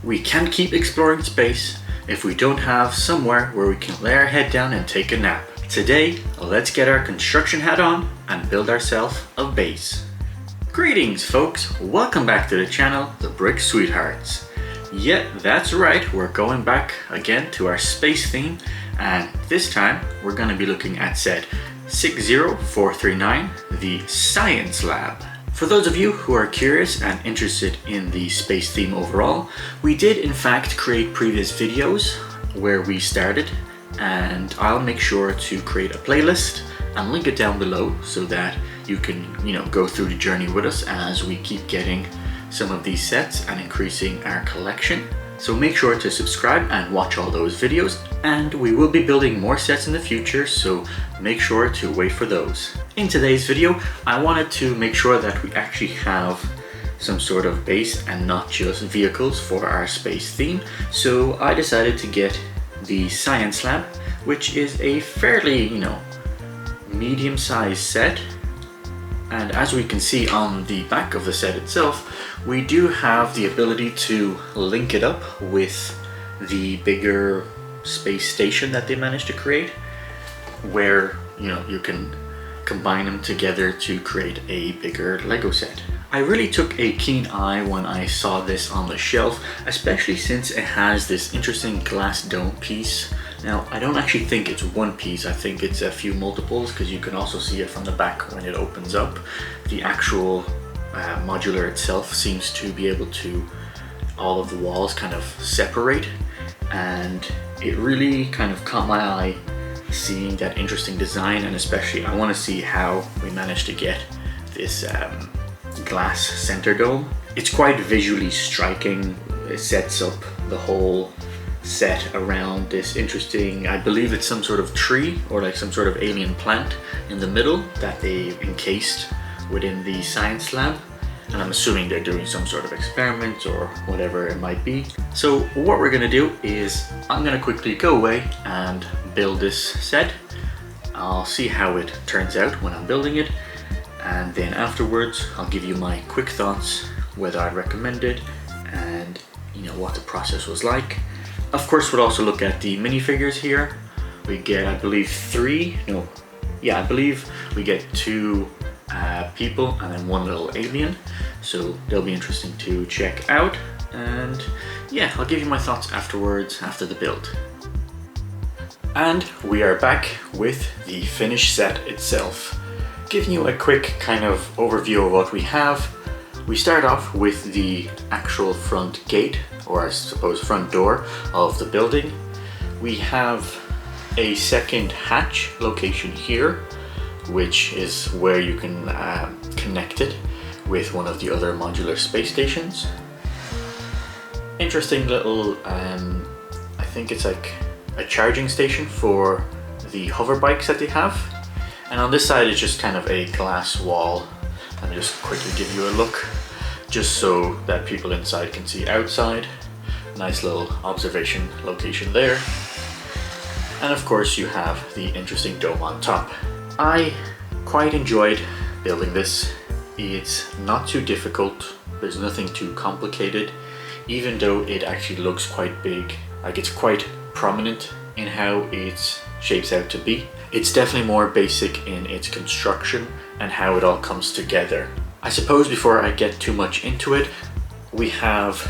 We can't keep exploring space if we don't have somewhere where we can lay our head down and take a nap. Today, let's get our construction hat on and build ourselves a base. Greetings folks, welcome back to the channel, The Brick Sweethearts. Yeah, that's right, we're going back again to our space theme, and this time we're going to be looking at set 60439, the Science Lab. For those of you who are curious and interested in the space theme overall, we did in fact create previous videos where we started, and I'll make sure to create a playlist and link it down below so that you can, go through the journey with us as we keep getting some of these sets and increasing our collection. So make sure to subscribe and watch all those videos, and we will be building more sets in the future, so make sure to wait for those. In today's video, I wanted to make sure that we actually have some sort of base and not just vehicles for our space theme. So I decided to get the Science Lab, which is a fairly, medium-sized set. And as we can see on the back of the set itself, we do have the ability to link it up with the bigger space station that they managed to create, where you can combine them together to create a bigger Lego set. I really took a keen eye when I saw this on the shelf, especially since it has this interesting glass dome piece. Now, I don't actually think it's one piece, I think it's a few multiples, because you can also see it from the back when it opens up. The actual modular itself seems to be able to, all of the walls kind of separate, and it really kind of caught my eye seeing that interesting design, and especially I want to see how we managed to get this glass center dome. It's quite visually striking. It sets up the whole set around this interesting, I believe it's some sort of tree or like some sort of alien plant in the middle that they've encased within the Science Lab, and I'm assuming they're doing some sort of experiment or whatever it might be. So what we're gonna do is I'm gonna quickly go away and build this set. I'll see how it turns out when I'm building it, and then afterwards I'll give you my quick thoughts, whether I'd recommend it and what the process was like. Of course, we'll also look at the minifigures here. We get, I believe, I believe we get two people and then one little alien. So they'll be interesting to check out. And yeah, I'll give you my thoughts afterwards, after the build. And we are back with the finished set itself. Giving you a quick kind of overview of what we have. We start off with the actual front gate, or I suppose front door of the building. We have a second hatch location here, which is where you can connect it with one of the other modular space stations. Interesting little, I think it's like a charging station for the hover bikes that they have. And on this side is just kind of a glass wall. Let me just quickly give you a look, just so that people inside can see outside. Nice little observation location there. And of course you have the interesting dome on top. I quite enjoyed building this. It's not too difficult, there's nothing too complicated, even though it actually looks quite big. Like, it's quite prominent in how it shapes out to be. It's definitely more basic in its construction and how it all comes together. I suppose before I get too much into it, we have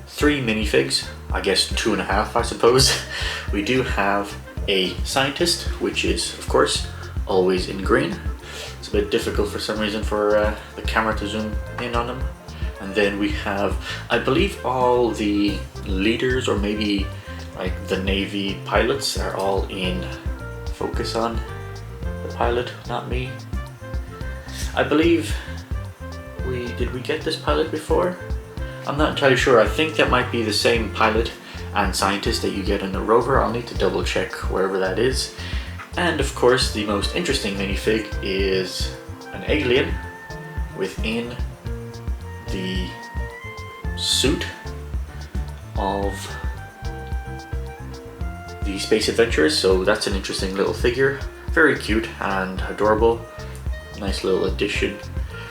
3 minifigs, I guess 2.5 I suppose. We do have a scientist, which is of course always in green. It's a bit difficult for some reason for the camera to zoom in on him. And then we have, I believe, all the leaders, or maybe like the Navy pilots, are all in focus on the pilot, not me. I believe did we get this pilot before? I'm not entirely sure. I think that might be the same pilot and scientist that you get in the rover. I'll need to double check wherever that is. And of course, the most interesting minifig is an alien within the suit of the Space Adventurers. So that's an interesting little figure. Very cute and adorable. Nice little addition.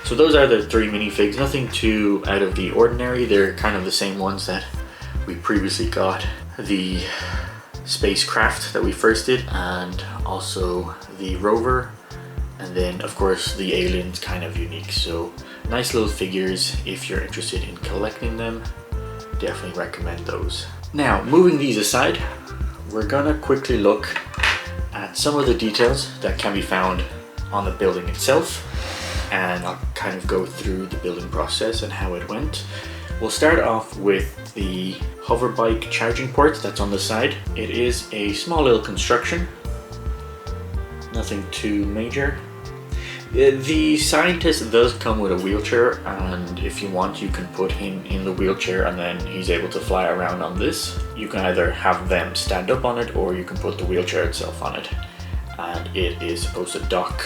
So those are the 3 minifigs, nothing too out of the ordinary. They're kind of the same ones that We previously got the spacecraft that we first did, and also the rover, and then of course the alien's kind of unique. So nice little figures. If you're interested in collecting them, definitely recommend those. Now, moving these aside, we're gonna quickly look at some of the details that can be found on the building itself, and I'll kind of go through the building process and how it went. We'll start off with the hover bike charging port that's on the side. It is a small little construction, nothing too major. The scientist does come with a wheelchair, and if you want you can put him in the wheelchair and then he's able to fly around on this. You can either have them stand up on it or you can put the wheelchair itself on it, and it is supposed to dock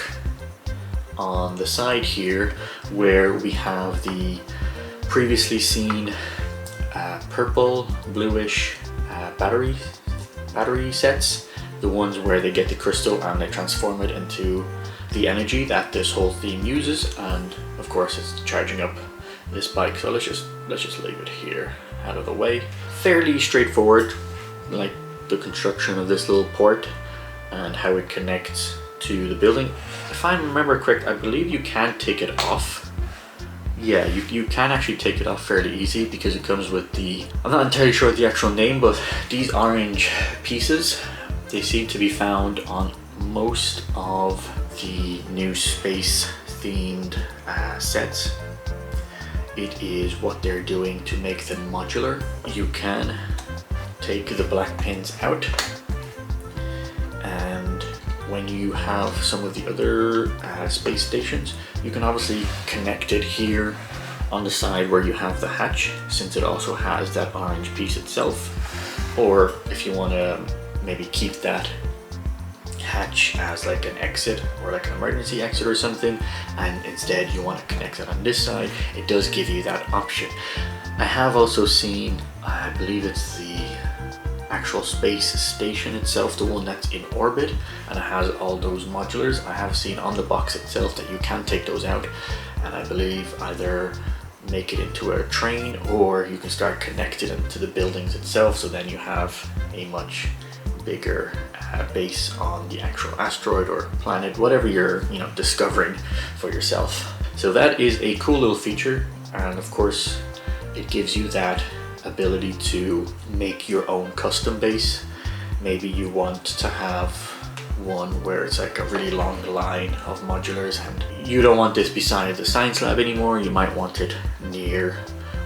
on the side here where we have the previously seen purple bluish battery sets, the ones where they get the crystal and they transform it into the energy that this whole theme uses, and of course it's charging up this bike. So let's just leave it here out of the way. Fairly straightforward, like the construction of this little port and how it connects to the building. If I remember correct, I believe you can take it off. Yeah, you can actually take it off fairly easy because it comes with the, I'm not entirely sure the actual name, but these orange pieces, they seem to be found on most of the new space themed sets. It is what they're doing to make them modular. You can take the black pins out, and when you have some of the other space stations, you can obviously connect it here on the side where you have the hatch, since it also has that orange piece itself. Or if you want to maybe keep that hatch as like an exit or like an emergency exit or something, and instead you want to connect it on this side, it does give you that option. I have also seen, I believe it's the actual space station itself, the one that's in orbit, and it has all those modulars. I have seen on the box itself that you can take those out, and I believe either make it into a train or you can start connecting it to the buildings itself, so then you have a much bigger base on the actual asteroid or planet, whatever you're discovering for yourself. So that is a cool little feature, and of course it gives you that ability to make your own custom base. Maybe you want to have one where it's like a really long line of modulars and you don't want this beside the science lab anymore. You might want it near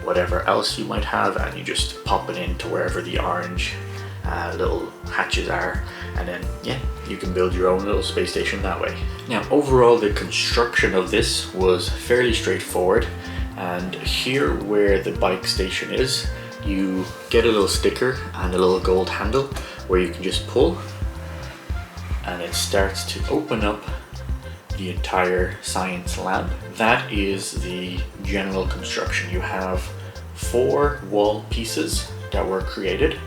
whatever else you might have, and you just pop it into wherever the orange little hatches are, and then yeah, you can build your own little space station that way. Now overall the construction of this was fairly straightforward, and here where the bike station is, you get a little sticker and a little gold handle where you can just pull and it starts to open up the entire science lab. That is the general construction. You have 4 wall pieces that were created,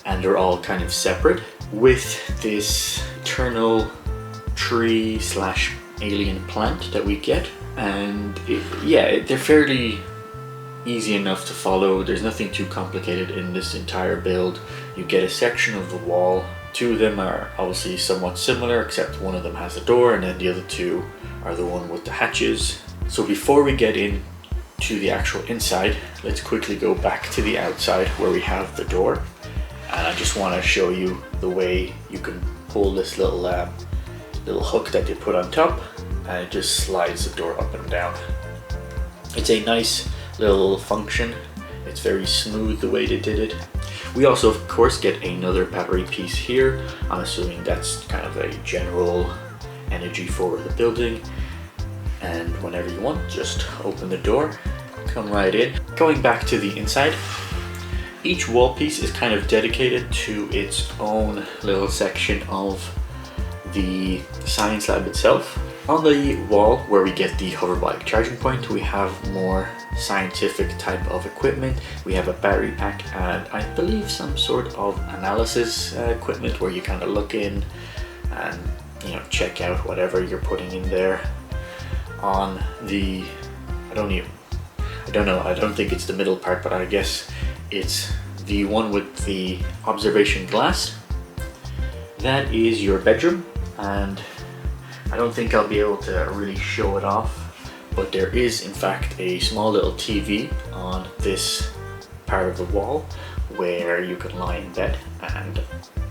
and they're all kind of separate with this eternal tree / alien plant that we get. And they're fairly easy enough to follow. There's nothing too complicated in this entire build. You get a section of the wall. 2 of them are obviously somewhat similar, except one of them has a door, and then the other 2 are the one with the hatches. So before we get in to the actual inside, let's quickly go back to the outside where we have the door. And I just want to show you the way you can pull this little hook that they put on top, and it just slides the door up and down. It's a nice little function. It's very smooth the way they did it. We also of course get another battery piece here. I'm assuming that's kind of a general energy for the building. And whenever you want, just open the door, come right in. Going back to the inside, each wall piece is kind of dedicated to its own little section of the science lab itself. On the wall where we get the hover bike charging point, we have more scientific type of equipment. We have a battery pack and I believe some sort of analysis equipment where you kind of look in and check out whatever you're putting in there. On the, I don't know, I don't think it's the middle part, but I guess it's the one with the observation glass, that is your bedroom, and I don't think I'll be able to really show it off, but there is in fact a small little TV on this part of the wall where you can lie in bed, and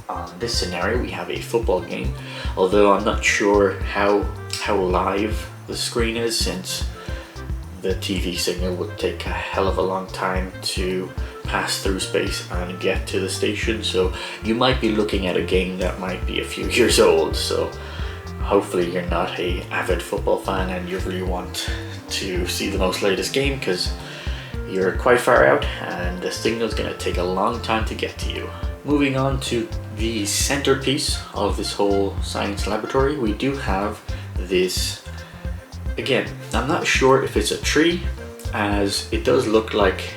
on this scenario we have a football game, although I'm not sure how live the screen is, since the TV signal would take a hell of a long time to pass through space and get to the station, so you might be looking at a game that might be a few years old. So hopefully you're not a avid football fan and you really want to see the most latest game, because you're quite far out and the signal is going to take a long time to get to you. Moving on to the centerpiece of this whole science laboratory, we do have this, again, I'm not sure if it's a tree, as it does look like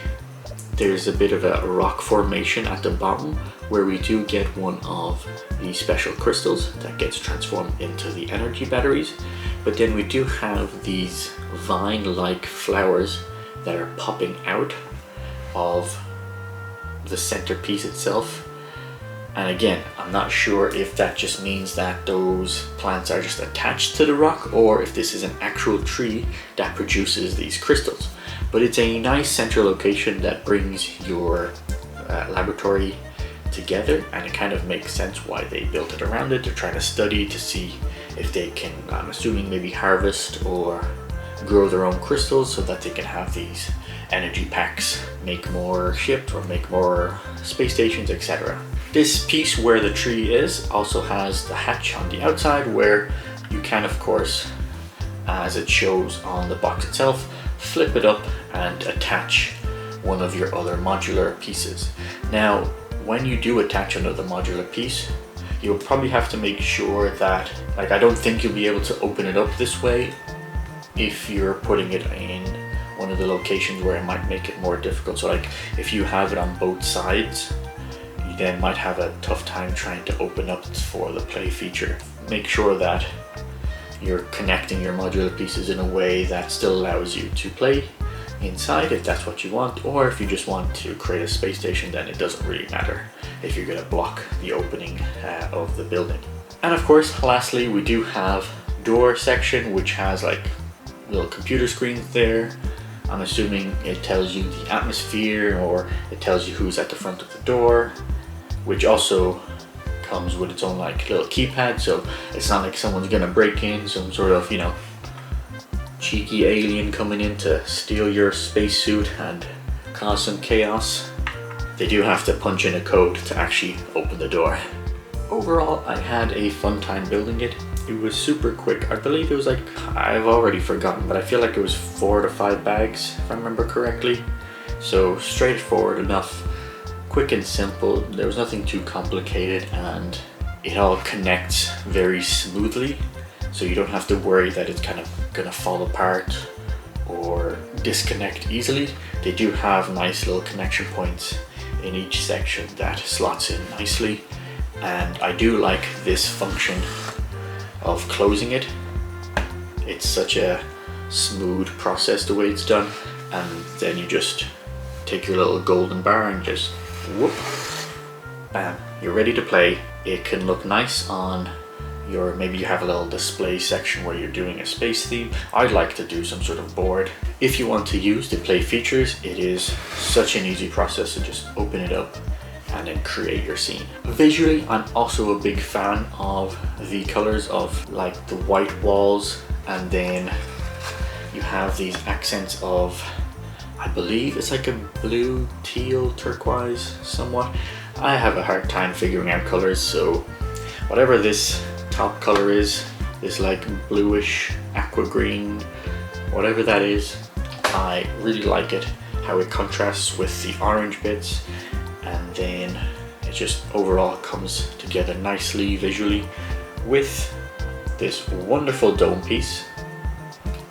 there's a bit of a rock formation at the bottom where we do get one of the special crystals that gets transformed into the energy batteries, but then we do have these vine-like flowers that are popping out of the centerpiece itself. And again, I'm not sure if that just means that those plants are just attached to the rock, or if this is an actual tree that produces these crystals. But it's a nice central location that brings your laboratory together, and it kind of makes sense why they built it around it. They're trying to study to see if they can, I'm assuming, maybe harvest or grow their own crystals so that they can have these energy packs, make more ships or make more space stations, etc. This piece where the tree is also has the hatch on the outside where you can, of course, as it shows on the box itself, flip it up and attach one of your other modular pieces. Now, when you do attach another modular piece, you'll probably have to make sure that, like, I don't think you'll be able to open it up this way if you're putting it in one of the locations where it might make it more difficult. So like if you have it on both sides, you then might have a tough time trying to open up for the play feature. Make sure that you're connecting your modular pieces in a way that still allows you to play inside if that's what you want, or if you just want to create a space station, then it doesn't really matter if you're going to block the opening of the building. And of course, lastly, we do have door section, which has like little computer screens there. I'm assuming it tells you the atmosphere, or it tells you who's at the front of the door, which also comes with its own like little keypad, so it's not like someone's gonna break in, some sort of, you know, cheeky alien coming in to steal your spacesuit and cause some chaos. They do have to punch in a code to actually open the door. Overall, I had a fun time building it. It was super quick. I believe it was like, I've already forgotten, but I feel like it was 4 to 5 bags if I remember correctly. So straightforward enough, quick and simple. There was nothing too complicated, and it all connects very smoothly. So you don't have to worry that it's kind of gonna fall apart or disconnect easily. They do have nice little connection points in each section that slots in nicely. And I do like this function of closing it. It's such a smooth process the way it's done, and then you just take your little golden bar and just whoop, bam, you're ready to play. It can look nice on your, maybe you have a little display section where you're doing a space theme. I'd like to do some sort of board. If you want to use the play features, it is such an easy process to just open it up and then create your scene. Visually, I'm also a big fan of the colors of like the white walls, and then you have these accents of, I believe it's like a blue, teal, turquoise somewhat. I have a hard time figuring out colors, so whatever this top color is, this like bluish aqua green, whatever that is, I really like it, how it contrasts with the orange bits, and then it just overall comes together nicely visually with this wonderful dome piece.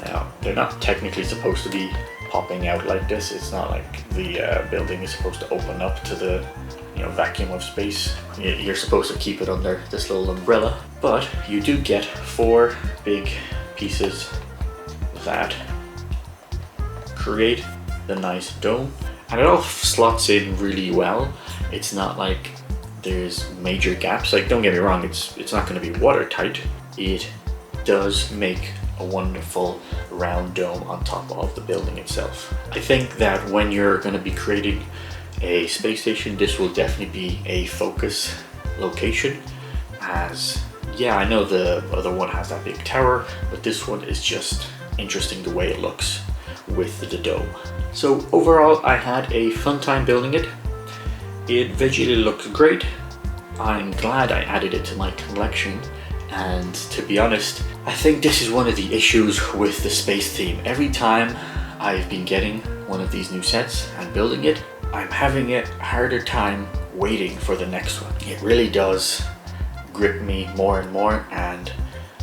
Now, they're not technically supposed to be popping out like this. It's not like the building is supposed to open up to the, you know, vacuum of space. You're supposed to keep it under this little umbrella, but you do get 4 big pieces that create the nice dome. and it all slots in really well. It's not like there's major gaps. Like, don't get me wrong, it's not going to be watertight. It does make a wonderful round dome on top of the building itself. I think that when you're going to be creating a space station, this will definitely be a focus location, as yeah, I know the other one has that big tower, but this one is just interesting the way it looks with the dome. So overall, I had a fun time building it. It visually looks great. I'm glad I added it to my collection, and to be honest, I think this is one of the issues with the space theme. Every time I've been getting one of these new sets and building it, I'm having a harder time waiting for the next one. It really does grip me more and more, and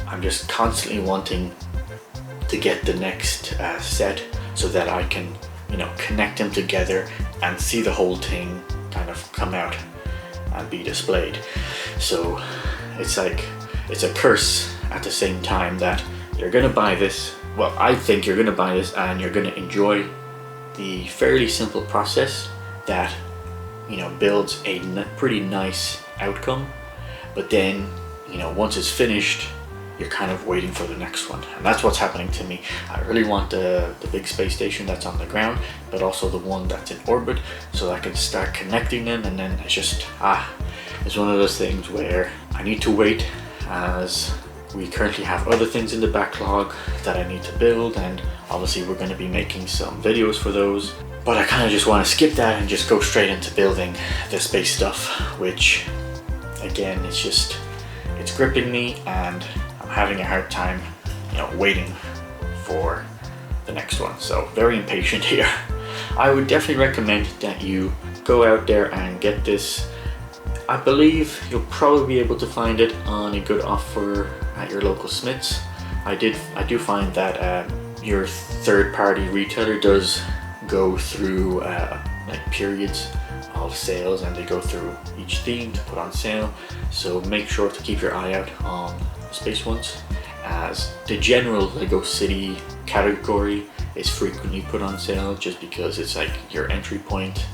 I'm just constantly wanting to get the next set so that I can, you know, connect them together and see the whole thing kind of come out and be displayed. So it's like, it's a curse at the same time that you're gonna buy this. Well, I think you're gonna buy this and you're gonna enjoy the fairly simple process that, you know, builds a pretty nice outcome. But then, you know, once it's finished, you're kind of waiting for the next one. And that's what's happening to me. I really want the big space station that's on the ground, but also the one that's in orbit, so I can start connecting them. And then it's just, it's one of those things where I need to wait, as we currently have other things in the backlog that I need to build, and obviously we're going to be making some videos for those. But I kind of just want to skip that and just go straight into building the space stuff, which again, it's gripping me, and I'm having a hard time, you know, waiting for the next one. So very impatient here. I would definitely recommend that you go out there and get this. I believe you'll probably be able to find it on a good offer at your local Smiths. I do find that your third-party retailer does go through like periods of sales, and they go through each theme to put on sale. So make sure to keep your eye out on space ones, as the general Lego City category is frequently put on sale just because it's like your entry point.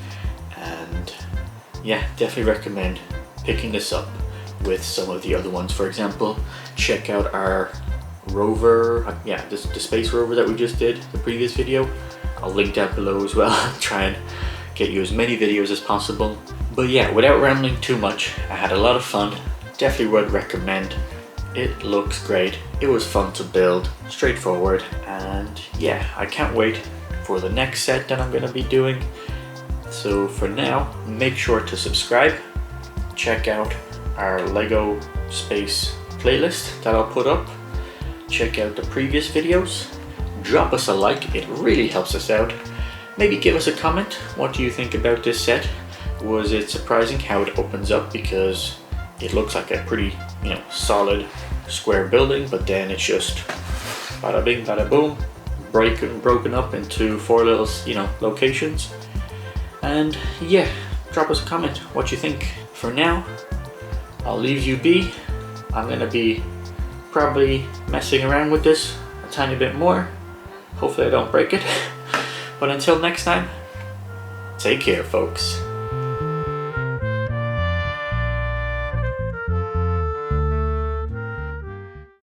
And yeah, definitely recommend picking this up with some of the other ones. For example, check out our rover, the space rover that we just did, the previous video. I'll link that below as well. Try and get you as many videos as possible. But yeah, without rambling too much, I had a lot of fun. Definitely would recommend. It looks great. It was fun to build, straightforward, and yeah, I can't wait for the next set that I'm going to be doing. So for now, make sure to subscribe. Check out our Lego Space playlist that I'll put up. Check out the previous videos. Drop us a like, it really helps us out. Maybe give us a comment. What do you think about this set? Was it surprising how it opens up, because it looks like a pretty, you know, solid square building, but then it's just bada bing, bada boom, broken up into 4 little, you know, locations. And yeah, drop us a comment what you think. For now, I'll leave you be. I'm gonna be probably messing around with this a tiny bit more. Hopefully I don't break it. But until next time, take care, folks.